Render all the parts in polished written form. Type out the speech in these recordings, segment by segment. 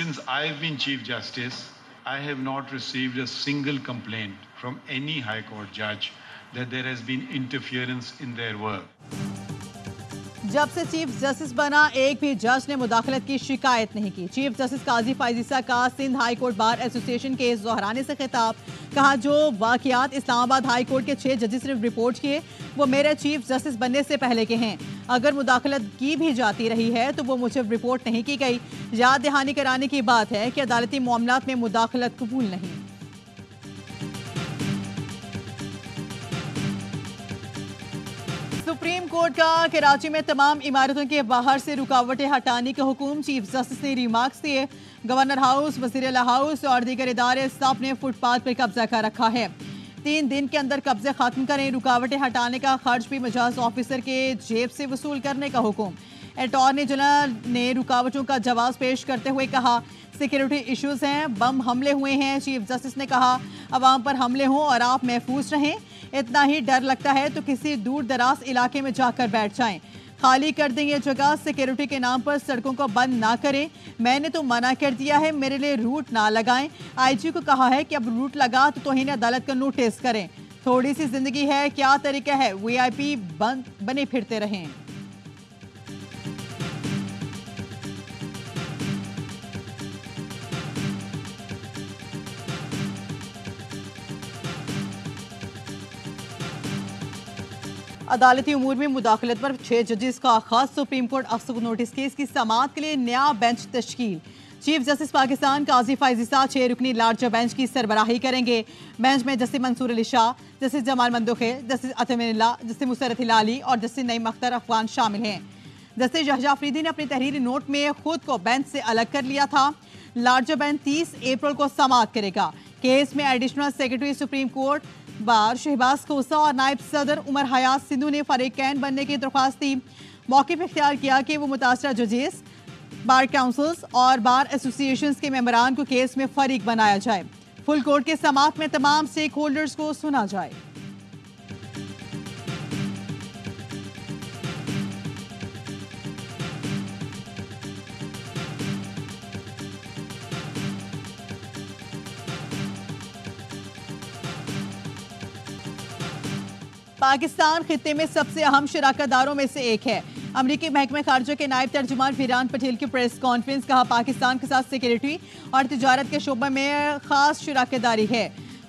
Since I've been Chief Justice, I have not received a single complaint from any High Court judge that there has been interference in their work. जब से chief justice बना एक भी जज ने मुदाखलत की शिकायत नहीं की। चीफ जस्टिस काजी फाइज ईसा का Sindh high court bar association के दोहराने से खिताब। कहा, जो वाकयात इस्लामाबाद हाई कोर्ट के 6 जजेस ने रिपोर्ट किए वो मेरे चीफ जस्टिस बनने से पहले के हैं। अगर मुदाखलत की भी जाती रही है तो वो मुझे रिपोर्ट नहीं की गई। याद दहानी कराने की बात है कि अदालती मामलात में मुदाखलत कबूल नहीं। सुप्रीम कोर्ट का कराची में तमाम इमारतों के बाहर से रुकावटें हटाने के हुक्म। चीफ जस्टिस ने रिमार्क्स दिए। गवर्नर हाउस, वज़ीर आला हाउस और दीगर इदारे सब ने फुटपाथ पर कब्जा कर रखा है। 3 दिन के अंदर कब्जे खत्म करें। रुकावटें हटाने का खर्च भी मजाज ऑफिसर के जेब से वसूल करने का हुक्म। अटॉर्नी जनरल ने रुकावटों का जवाब पेश करते हुए कहा, सिक्योरिटी इश्यूज हैं, बम हमले हुए हैं। चीफ जस्टिस ने कहा, अवाम पर हमले हों और आप महफूज रहें। इतना ही डर लगता है तो किसी दूर दराज इलाके में जाकर बैठ जाएं। खाली कर दें ये जगह। सिक्योरिटी के नाम पर सड़कों को बंद ना करें। मैंने तो मना कर दिया है, मेरे लिए रूट ना लगाएं। आईजी को कहा है कि अब रूट लगा तो तौहीन अदालत का नोटिस करें। थोड़ी सी जिंदगी है, क्या तरीका है, वीआईपी बने फिरते रहें। अदालती उमूर में मुदाखलत पर 6 जजेस का खास सुप्रीम कोर्ट अफसर को नोटिस। केस की समाअत के लिए नया बेंच तश्कील। चीफ जस्टिस पाकिस्तान काजी फाइज ईसा 6 रुकनी लार्जर बेंच की सरबराही करेंगे। बेंच में justice Mansoor Ali Shah, justice Jamal Mandokhail, justice Athar Minallah, justice Musarrat Hilali और जस्टिस नईम अख्तर अफगान शामिल हैं। जस्टिस शहजाद अफरीदी ने अपने तहरीरी नोट में खुद को बेंच से अलग कर लिया था। लार्जर बेंच 30 अप्रैल को समाअत करेगा। केस में additional secretary supreme court bar Shahbaz खोसा और नायब सदर उमर हयात सिंधु ने फरीकैन बनने की दरख्वास्त दी। मौक़िफ़ इख्तियार किया कि वो मुतासरा जजेस, बार काउंसिल्स और बार एसोसिएशंस के मेंबरान को केस में फरीक बनाया जाए। फुल कोर्ट के समाअत में तमाम स्टेक होल्डर्स को सुना जाए। पाकिस्तान खित्ते में सबसे अहम शराकतदारों में से एक है। अमरीकी महकमे खारजा के नायब तर्जुमान फीरान पटेल की प्रेस कॉन्फ्रेंस। कहा, पाकिस्तान के साथ सिक्योरिटी और तिजारत के शोबे में खास शराकतदारी है।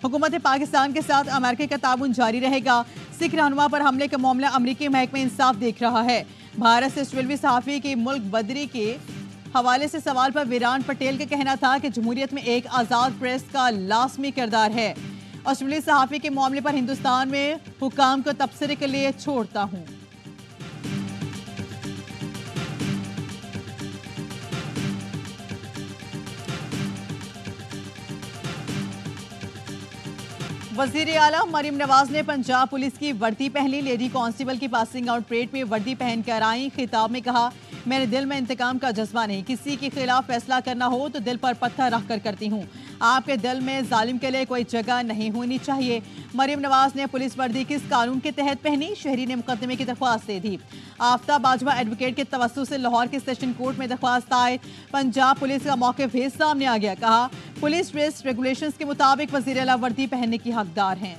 हुकूमत पाकिस्तान के साथ अमेरिका का ताउन जारी रहेगा। सिख रहनुमा पर हमले का मामला अमरीकी महकमा इंसाफ देख रहा है। भारत से ऑस्ट्रेलियावी सहाफ़ी की मुल्क बदरी के हवाले से सवाल पर फीरान पटेल का कहना था कि जमहूरियत में एक आज़ाद प्रेस का लाजमी किरदार है। ऑस्ट्रेलियाई सहाफ़ी के मामले पर हिंदुस्तान में हुकाम को तबसरे के लिए छोड़ता हूं। वज़ीर आला मरीम नवाज ने पंजाब पुलिस की वर्दी पहन ली। लेडी कांस्टेबल की पासिंग आउट परेड में वर्दी पहन कर आई। खिताब में कहा, मेरे दिल में इंतकाम का जज्बा नहीं। किसी के खिलाफ फैसला करना हो तो दिल पर पत्थर रख कर करती हूँ। आपके दिल में जालिम के लिए कोई जगह नहीं होनी चाहिए। मरीम नवाज ने पुलिस वर्दी किस कानून के तहत पहनी? शहरी ने मुकदमे की दरख्वास्त दे दी। आफ्ताब बाजवा एडवोकेट के तवस्सु से लाहौर के सेशन कोर्ट में दरख्वास्त आए। पंजाब पुलिस का मौक़िफ़ भी सामने आ गया। कहा, पुलिस ड्रेस रेगुलेशंस के मुताबिक वज़ीर आला वर्दी पहनने की हकदार हैं।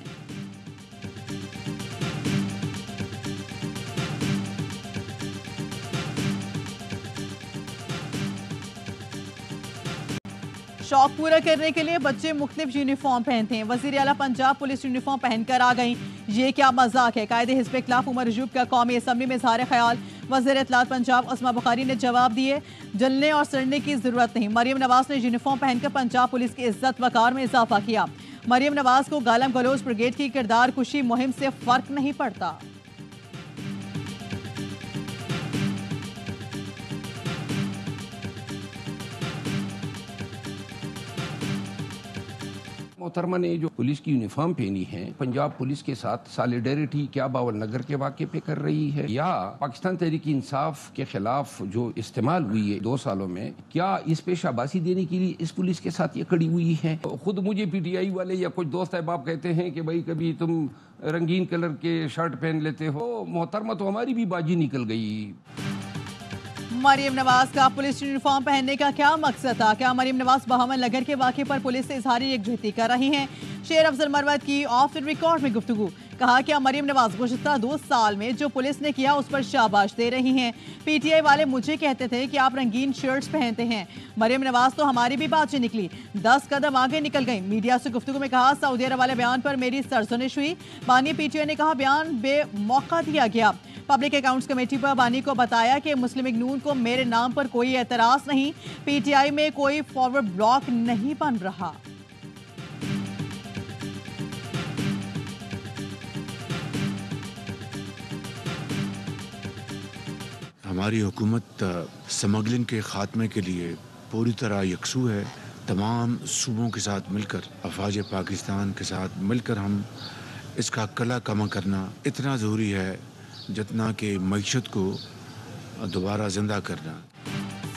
शौक पूरा करने के लिए बच्चे मुख्तलिफ यूनिफॉर्म पहनते हैं। वज़ीर आला पंजाब पुलिस यूनिफॉर्म पहनकर आ गई। ये क्या मजाक है? कायदे हिज़्ब के खिलाफ उमर अजूब का कौमी असम्बली में इज़हार ख्याल। वज़ीर इत्तलात पंजाब अस्मा बुखारी ने जवाब दिए, जलने और सड़ने की जरूरत नहीं। मरीम नवाज ने यूनिफॉर्म पहनकर पंजाब पुलिस की इज्जत वकार में इजाफा किया। मरीम नवाज को गालम गलोच ब्रिगेड की किरदार कुशी मुहिम से फर्क नहीं पड़ता। मोहतरमा ने जो पुलिस की यूनिफॉर्म पहनी है, पंजाब पुलिस के साथ सॉलिडेरिटी क्या बावल नगर के वाक़े पे कर रही है, या पाकिस्तान तहरीक इंसाफ के खिलाफ जो इस्तेमाल हुई है 2 सालों में, क्या इस पे शाबाशी देने के लिए इस पुलिस के साथ ये खड़ी हुई है? खुद मुझे पीटीआई वाले या कुछ दोस्त अहबाब कहते हैं कि भाई कभी तुम रंगीन कलर के शर्ट पहन लेते हो। मोहतरमा तो हमारी भी बाजी निकल गई। मरियम नवाज का पुलिस यूनिफॉर्म पहनने का क्या मकसद था? क्या मरियम नवाज बहामन नगर के वाक़े पर पुलिस से इजहारी यकजहती कर रही हैं? शेर अफजल मरवत की ऑफ द रिकॉर्ड में गुफ्तगू। कहा क्या मरियम नवाज गुज़श्ता 2 साल में जो पुलिस ने किया उस पर शाबाश दे रही हैं। पीटीआई वाले मुझे कहते थे कि आप रंगीन शर्ट्स पहनते हैं। मरियम नवाज तो हमारी भी बात से निकली, 10 कदम आगे निकल गई। मीडिया से गुफ्तगू में कहा सऊदी अरब वाले बयान पर मेरी सरजनिश हुई। बानी पीटीआई ने कहा बयान बेमौका दिया गया। पब्लिक अकाउंट्स कमेटी पर बानी को बताया कि मुस्लिम लीग नून को मेरे नाम पर कोई एतराज नहीं, पीटीआई में कोई फॉरवर्ड ब्लॉक नहीं बन रहा। हमारी हुकूमत स्मगलिंग के ख़ात्मे के लिए पूरी तरह यकसू है। तमाम सूबों के साथ मिलकर, अफवाज पाकिस्तान के साथ मिलकर हम इसका कला कमा करना इतना ज़रूरी है जितना कि मईशत को दोबारा जिंदा करना।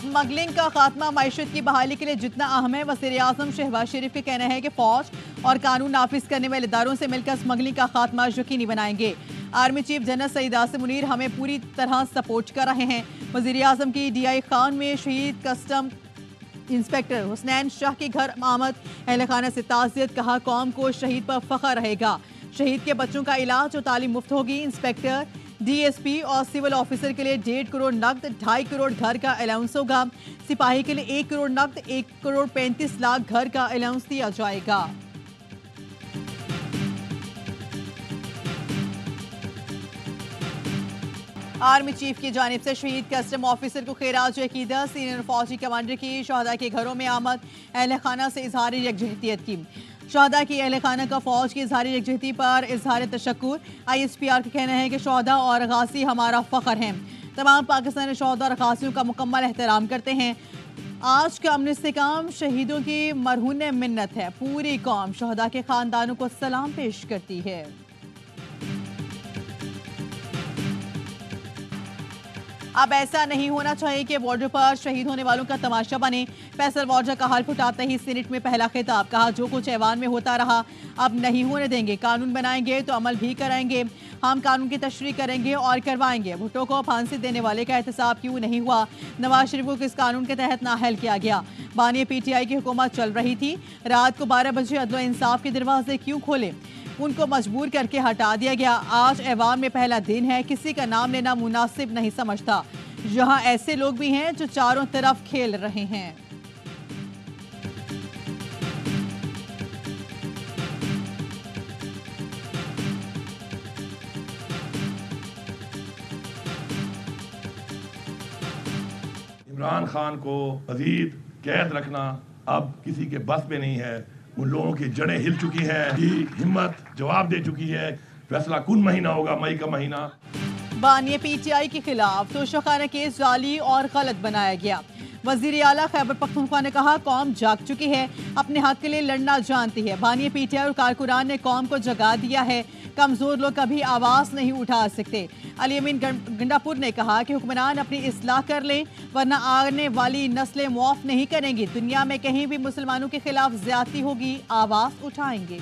स्मगलिंग का खात्मा मईशत की बहाली के लिए जितना अहम है, वज़ीर आज़म शहबाज शरीफ का कहना है कि फौज और कानून नाफिज करने वाले इदारों से मिलकर स्मगलिंग का खात्मा यकीनी बनाएंगे। Army chief general Syed Asim Munir हमें पूरी तरह सपोर्ट कर रहे हैं। वज़ीर आज़म की DI खान में शहीद कस्टम इंस्पेक्टर हुसनैन शाह के घर आमद, अहल खाना से ताज़ियत। कहा कौम को शहीद पर फ़ख्र रहेगा। शहीद के बच्चों का इलाज और तालीम मुफ्त होगी। इंस्पेक्टर, DSP और सिविल ऑफिसर के लिए 1.5 करोड़ नकद, 2.5 करोड़ घर का अलाउंस होगा। सिपाही के लिए 1 करोड़ नकद, 1 करोड़ 35 लाख घर का अलाउंस दिया जाएगा। आर्मी चीफ की जानिब से शहीद कस्टम ऑफिसर को खैराज अकीदत। सीनियर फौजी कमांडर की शहदा के घरों में आमद, अहल खाना से इजहार यकजहतियत की। शहदा की अहल खाना का फौज की इजहार यकजहती पर इजहार तशक्कुर। ISPR का कहना है कि शहदा और गाजी हमारा फ़ख्र हैं। तमाम पाकिस्तानी शहदा और गाजियों का मुकम्मल एहतराम करते हैं। आज का अमन इस्तेकाम शहीदों की मरहून मिन्नत है। पूरी कौम शहदा के खानदानों को सलाम पेश करती है। अब ऐसा नहीं होना चाहिए कि बॉर्डर पर शहीद होने वालों का तमाशा बने। फैसल वार्जा का हाल फुटाते ही सीनेट में पहला खिताब। कहा जो कुछ ऐवान में होता रहा अब नहीं होने देंगे। कानून बनाएंगे तो अमल भी कराएंगे। हम कानून की तशरीह करेंगे और करवाएंगे। भुट्टो को फांसी देने वाले का एहतसाब क्यों नहीं हुआ? नवाज शरीफ को किस कानून के तहत नाअहल किया गया? बानी PTI की हुकूमत चल रही थी, रात को 12 बजे अदल इंसाफ के दरवाजे क्यों खोले? उनको मजबूर करके हटा दिया गया। आज ऐवान में पहला दिन है, किसी का नाम लेना मुनासिब नहीं समझता। यहाँ ऐसे लोग भी हैं जो चारों तरफ खेल रहे हैं। इमरान खान को मजीद कैद रखना अब किसी के बस में नहीं है। उन लोगों की जड़ें हिल चुकी हैं, की हिम्मत जवाब दे चुकी है। फैसला कौन महीना होगा? मई का महीना। बानी PTI के खिलाफ तोशाखाना केस जाली और गलत बनाया गया। वजीर आला खैबर पख्तूनख्वा ने कहा कौम जाग चुकी है, अपने हक के लिए लड़ना जानती है। बानी PTI और कारकुनान ने कौम को जगा दिया है। कमजोर लोग कभी आवाज नहीं उठा सकते। अली अमीन गंडापुर ने कहा कि हुक्मरान अपनी इस्लाह कर लें वरना आने वाली नस्लें मुआफ नहीं करेंगी। दुनिया में कहीं भी मुसलमानों के खिलाफ ज्यादती होगी, आवाज उठाएंगे।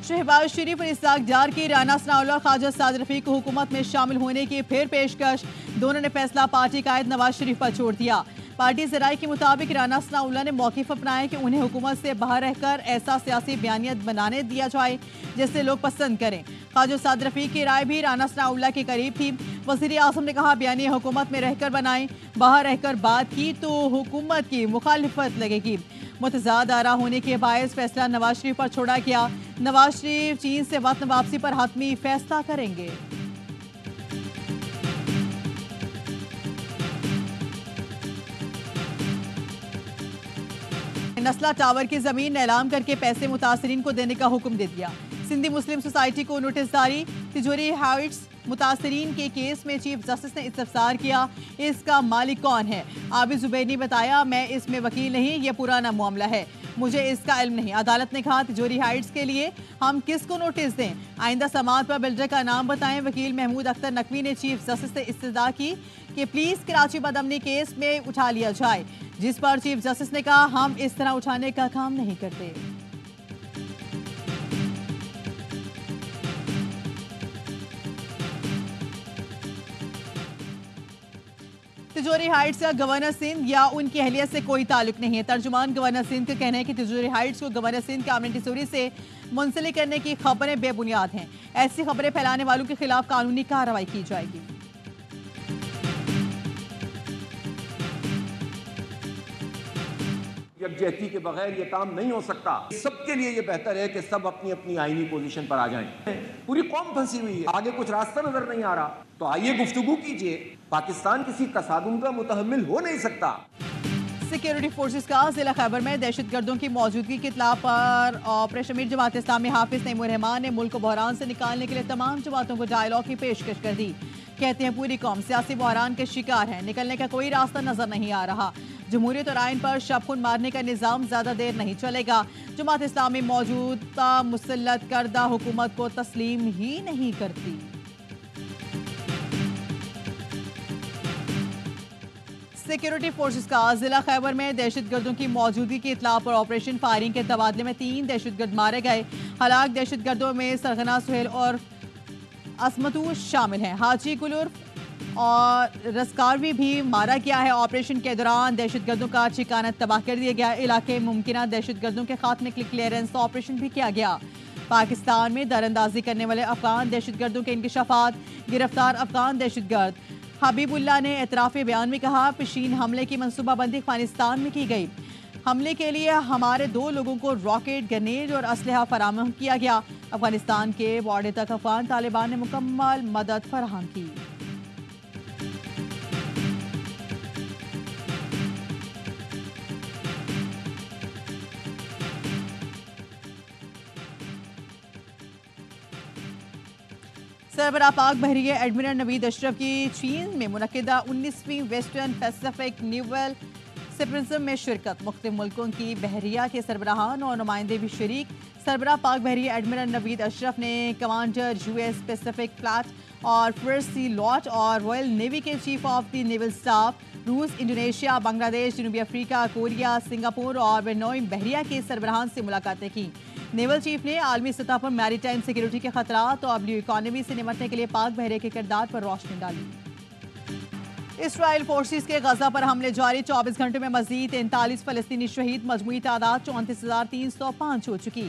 शहबाज शरीफ और इसाक डार की राना सनाउल्लाह ख्वाजा साद रफीक को हुकूमत में शामिल होने की फिर पेशकश। दोनों ने फैसला पार्टी कायद नवाज शरीफ पर छोड़ दिया। पार्टी ज़राए के मुताबिक राना सनाउल्लाह ने मौक़िफ़ अपनाया कि उन्हें हुकूमत से बाहर रहकर ऐसा सियासी बयानियत बनाने दिया जाए जिससे लोग पसंद करें। ख्वाजा साद रफीक की राय भी राना सनाउल्लाह के करीब थी। वज़ीर आज़म ने कहा बयानिया हुकूमत में रहकर बनाएं, बाहर रहकर बात की तो हुकूमत की मुखालिफत लगेगी। मुतज़ाद आरा होने के बायस फैसला नवाज शरीफ पर छोड़ा गया। नवाज शरीफ चीन से वतन वापसी पर हतमी फैसला करेंगे। नस्ला टावर की जमीन नीलाम करके पैसे मुतासरीन को देने का हुक्म दे दिया। सिंधी मुस्लिम सोसाइटी को नोटिस जारी। तिजोरी हाइट्स मुतासरीन के केस में चीफ जस्टिस ने इस्तफसार किया, इसका मालिक कौन है? आबिद जुबैर ने बताया मैं इसमें वकील नहीं, यह पुराना मामला है, मुझे इसका इल्म नहीं। अदालत ने कहा तिजोरी हाइट्स के लिए हम किसको नोटिस दें? आइंदा समाअत पर बिल्डर का नाम बताएं। वकील महमूद अख्तर नकवी ने चीफ जस्टिस से इस्तदा की कि प्लीज कराची बदअमनी केस में उठा लिया जाए, जिस पर चीफ जस्टिस ने कहा हम इस तरह उठाने का काम नहीं करते। तिजोरी हाइट्स का गवर्नर सिंध या उनकी अहलियत से कोई ताल्लुक नहीं है। तर्जुमान गवर्नर सिंध का कहना है कि तिजोरी हाइट्स को गवर्नर सिंध के आमने तिजोरी से मुंसलिक करने की खबरें बेबुनियाद हैं। ऐसी खबरें फैलाने वालों के खिलाफ कानूनी कार्रवाई की जाएगी। यकजहती के बगैर ये काम नहीं हो सकता। सबके लिए ये बेहतर है कि सब अपनी अपनी आईनी पोजीशन पर आ जाएं। पूरी कौम फंसी हुई है, आगे कुछ रास्ता नजर नहीं आ रहा, तो आइए गुफ्तगू कीजिए। पाकिस्तान किसी तसादुम का मुतहम्मिल हो नहीं सकता। सिक्योरिटी फोर्सेस का जिला खैबर में दहशतगर्दों की मौजूदगी की इत्तला पर ऑपरेशन मीर जमात इस्लामी हाफिज नईमुर रहमान ने मुल्क को बहरान से निकालने के लिए तमाम जमातों को डायलॉग की पेशकश कर दी। कहते हैं पूरी कौम सियासी बहरान के शिकार है, निकलने का कोई रास्ता नजर नहीं आ रहा। जमहूरियत और आइन पर शब खून मारने का निज़ाम ज्यादा देर नहीं चलेगा। जमात इस्लामी मौजूदा मुसल्लत करदा हुकूमत को तस्लीम ही नहीं करती। सिक्योरिटी फोर्सेस का जिला खैबर में दहशतगर्दों की मौजूदगी की इत्तला पर ऑपरेशन फायरिंग के तबादले में 3 दहशतगर्द मारे गए। हलाक दहशतगर्दों में सरगना सुहेल और असमतू शामिल हैं। हाजी गुलुर और रस्कारवी भी मारा गया है। ऑपरेशन के दौरान दहशतगर्दों का ठिकाना तबाह कर दिया गया। इलाके में मुमकिन दहशतगर्दों के खात्मे के लिए क्लियरेंस ऑपरेशन भी किया गया। पाकिस्तान में दरअंदाजी करने वाले अफगान दहशतगर्दों के इंकशाफात। गिरफ्तार अफगान दहशतगर्द हबीबुल्लाह ने एतराफ़ी बयान में कहा, पेशीन हमले की मनसूबाबंदी अफगानिस्तान में की गई। हमले के लिए हमारे 2 लोगों को रॉकेट, ग्रेनेड और असलहा फराहम किया गया। अफगानिस्तान के बॉर्डर तक अफगान तालिबान ने मुकम्मल मदद फराहम की। सरबराह पाक बहरिया एडमिरल नवीद अशरफ की चीन में मुनक्किदा 19वीं वेस्टर्न पैसिफिक नेवल सिम्पोजियम में शिरकत। मुख्तलिफ मुल्कों की बहरिया के सरबराहान और नुमाइंदे भी शरीक। सरबराह पाक बहरिया एडमिरल नवीद अशरफ ने कमांडर US पैसिफिक फ्लैट और फर्स्ट सी लॉट और रॉयल नेवी के chief of the naval staff रूस, इंडोनेशिया, बांग्लादेश, जनूबी अफ्रीका, कोरिया, सिंगापुर और बेनोइम बहरिया के सरबराहान से मुलाकातें की। नेवल चीफ ने आलमी सतह पर मैरीटाइम सिक्योरिटी के खतरात और ब्लू इकॉनमी से निपटने के लिए पाक बहरे के किरदार पर रोशनी डाली। इसराइल फोर्सेस के गजा पर हमले जारी। 24 घंटों में मजीद 43 फलस्तीनी शहीद। मजमूई तादाद 34,305 हो चुकी।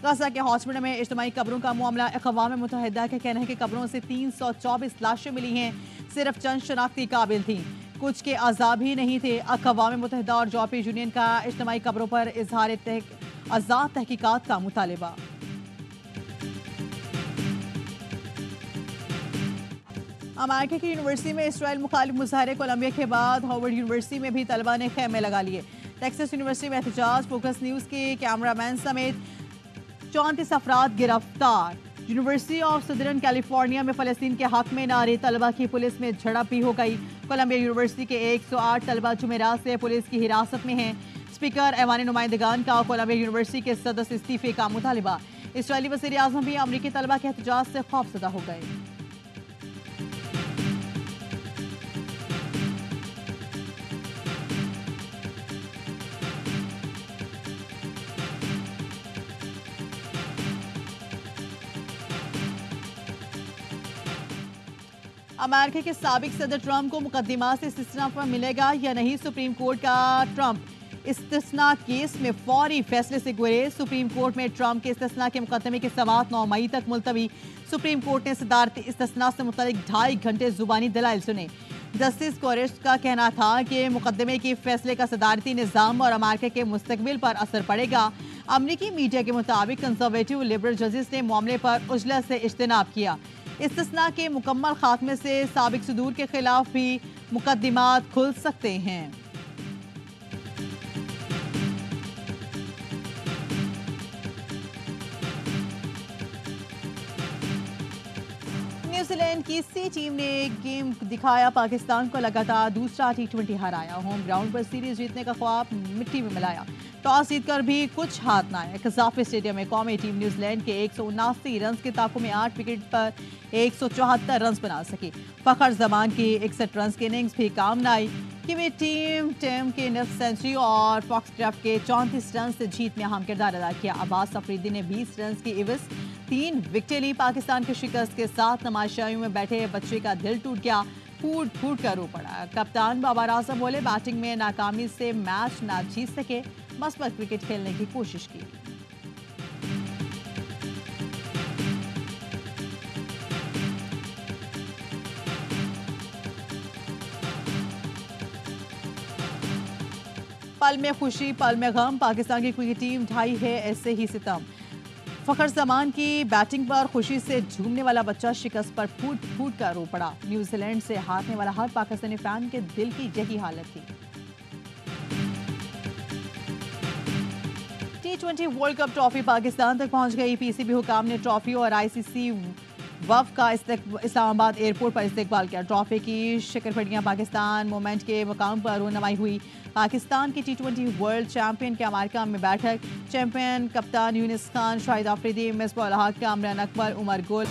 गजा के हॉस्पिटल में इज्तिमाई कब्रों का मामला। अक़वाम मुत्तहिदा का कहना है कि कब्रों से 324 लाशें मिली हैं। सिर्फ चंद शनाख्ती काबिल थी, कुछ के अजाब ही नहीं थे। अक़वाम मुत्तहिदा और यूरोपीय यूनियन का इज्तिमाई कब्रों पर इजहार आज़ाद तहकीकात का मुतालिबा। अमेरिका की यूनिवर्सिटी में इसराइल मुखालिफ मुजाहरे। कोलंबिया के बाद हार्वर्ड यूनिवर्सिटी में भी तलबा ने खेमे लगा लिए। टेक्सास यूनिवर्सिटी में एहतजाज। फोकस न्यूज़ के कैमरामैन समेत 34 अफराद गिरफ्तार। यूनिवर्सिटी ऑफ सदर्न कैलिफोर्निया में फ़लस्तीन के हक में नारे। तलबा की पुलिस में झड़प भी हो गई। कोलंबिया यूनिवर्सिटी के 108 तलबा जुमेरात से पुलिस की हिरासत में हैं। स्पीकर ऐवान नुमाइंदगान का कोलंबिया यूनिवर्सिटी के सदस्य इस्तीफे का मुतालिबा। इसराइली वज़ीर आज़म भी अमरीकी तलबा के एहतजाज से खौफजदा हो गए। अमेरिका के साबिक सदर ट्रंप को मुकदमा से इस्तिस्ना पर मिलेगा या नहीं। सुप्रीम कोर्ट का ट्रंप इस्तिस्ना केस में फौरी फैसले से गुरेज। सुप्रीम कोर्ट में ट्रंप के इस्तिस्ना के मुकदमे की समाअत 9 मई तक मुलतवी। सुप्रीम कोर्ट ने सदारती इस्तिस्ना से मुतल्लिक 2.5 घंटे जुबानी दलाइल सुने। जस्टिस कोरेश का कहना था कि मुकदमे के फैसले का सदारती निज़ाम और अमेरिका के मुस्तकबिल पर असर पड़ेगा। अमरीकी मीडिया के मुताबिक कंजर्वेटिव लिबरल जजेस ने मामले पर उजलत से इज्तिनाब किया। इस्तिस्ना के मुकम्मल खात्मे से साबिक सदूर के खिलाफ भी मुकदमात खुल सकते हैं। न्यूजीलैंड की सी टीम ने गेम दिखाया। पाकिस्तान को लगातार दूसरा T20 हराया। होम ग्राउंड पर सीरीज जीतने का ख्वाब मिट्टी में मिलाया। टॉस जीतकर भी कुछ हाथ ना आया। कज़ाफ़ी स्टेडियम में कौमी टीम न्यूजीलैंड के 179 रन के ताक़ु में 8 विकेट पर 174 रन बना सकी। फ़खर जमान की 61 रन की इनिंग्स भी काम न आई। कीवी टीम के निफ्ट सेंचुरी और फॉक्सक्राफ्ट के 34 रन से जीत में अहम किरदार अदा किया। अब्बास अफरीदी ने 20 रन की इवज़ 3 विकेटें ली। पाकिस्तान की शिकस्त के साथ तमाशाइयों में बैठे बच्चे का दिल टूट गया। फूट फूट कर रो पड़ा। कप्तान बाबर आजम बोले, बैटिंग में नाकामी से मैच ना जीत सके, मस्बत क्रिकेट खेलने की कोशिश की। पल में खुशी पल में गम, पाकिस्तान की क्रिकेट टीम ढाई है ऐसे ही सितम। फखर जमान की बैटिंग पर खुशी से झूमने वाला बच्चा शिकस्त पर फूट फूट कर रो पड़ा। न्यूजीलैंड से हारने वाला हर पाकिस्तानी फैन के दिल की यही हालत थी। T20 world cup trophy Pakistan तक पहुंच गई। पीसीबी हुकाम ने ट्रॉफी और आईसीसी वफ का इस्लामाबाद एयरपोर्ट पर इस्तकबाल किया। ट्रॉफी की शिकरफड़ियां पाकिस्तान मोमेंट के मुकाम पर रोनमाई हुई। पाकिस्तान की T20 वर्ल्ड चैंपियन के अमेरिका में बैठक। चैंपियन कप्तान यूनिस खान, शाहिद आफरीदी, मिसबाह उल हक, कामरान अकबर, उमर गुल